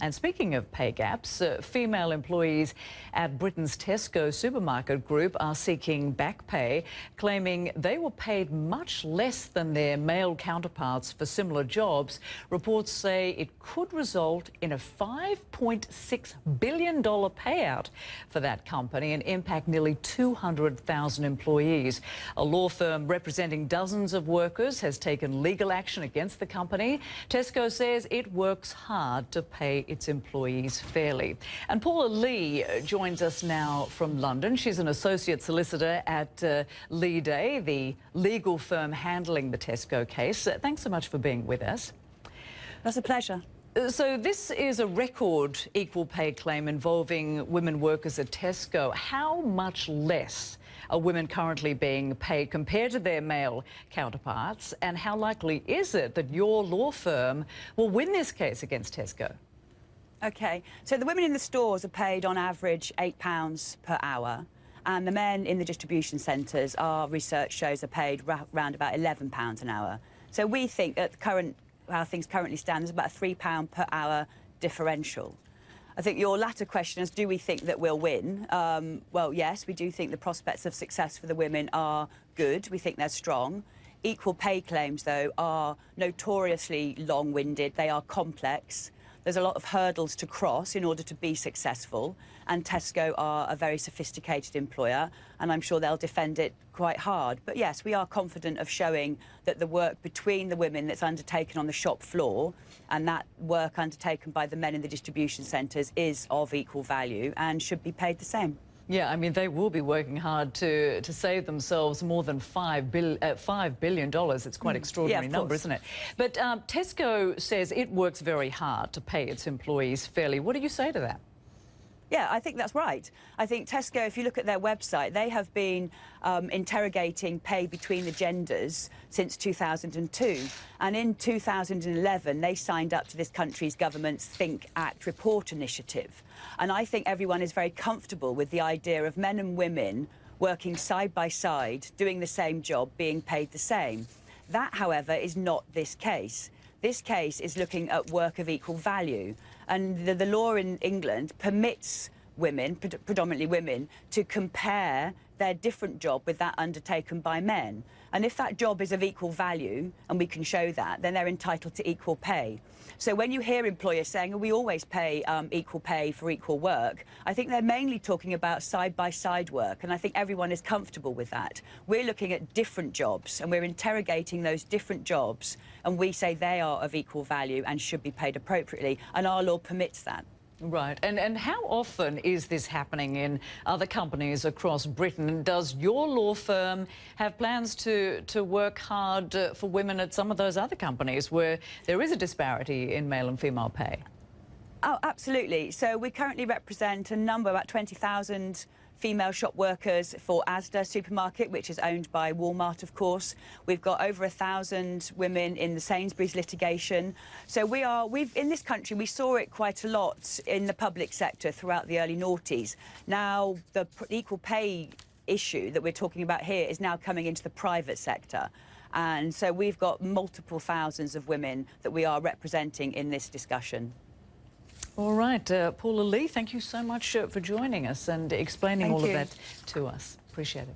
And speaking of pay gaps, female employees at Britain's Tesco supermarket group are seeking back pay, claiming they were paid much less than their male counterparts for similar jobs. Reports say it could result in a $5.6 billion payout for that company and impact nearly 200,000 employees. A law firm representing dozens of workers has taken legal action against the company. Tesco says it works hard to pay its employees fairly. And Paula Lee joins us now from London. She's an associate solicitor at Lee Day, the legal firm handling the Tesco case. Thanks so much for being with us. That's a pleasure. So this is a record equal pay claim involving women workers at Tesco. How much less are women currently being paid compared to their male counterparts? And how likely is it that your law firm will win this case against Tesco? OK, so the women in the stores are paid on average £8 per hour, and the men in the distribution centres, our research shows, are paid around about £11 an hour. So we think that how things currently stand, there's about a £3 per hour differential. I think your latter question is, do we think that we'll win? Well, yes, we do think the prospects of success for the women are good. We think they're strong. Equal pay claims, though, are notoriously long-winded. They are complex. There's a lot of hurdles to cross in order to be successful, and Tesco are a very sophisticated employer, and I'm sure they'll defend it quite hard. But yes, we are confident of showing that the work between the women that's undertaken on the shop floor and that work undertaken by the men in the distribution centres is of equal value and should be paid the same. Yeah, I mean, they will be working hard to save themselves more than $5 billion. It's quite an extraordinary number, isn't it? But Tesco says it works very hard to pay its employees fairly. What do you say to that? Yeah, I think that's right. I think Tesco, if you look at their website, they have been interrogating pay between the genders since 2002. And in 2011, they signed up to this country's government's Think, Act, Report initiative. And I think everyone is very comfortable with the idea of men and women working side by side, doing the same job, being paid the same. That, however, is not this case. This case is looking at work of equal value, and the law in England permits women, predominantly women, to compare their different job with that undertaken by men. And if that job is of equal value, and we can show that, then they're entitled to equal pay. So when you hear employers saying, oh, we always pay equal pay for equal work, I think they're mainly talking about side-by-side work, and I think everyone is comfortable with that. We're looking at different jobs, and we're interrogating those different jobs, and we say they are of equal value and should be paid appropriately, and our law permits that. Right. And how often is this happening in other companies across Britain? Does your law firm have plans to work hard for women at some of those other companies where there is a disparity in male and female pay? Oh, absolutely. So we currently represent a number, about 20,000 female shop workers for Asda supermarket, which is owned by Walmart, of course. We've got over 1,000 women in the Sainsbury's litigation. So in this country, we saw it quite a lot in the public sector throughout the early noughties. Now, the equal pay issue that we're talking about here is now coming into the private sector. And so we've got multiple thousands of women that we are representing in this discussion. All right, Paula Lee, thank you so much for joining us and explaining all of that to us. Appreciate it.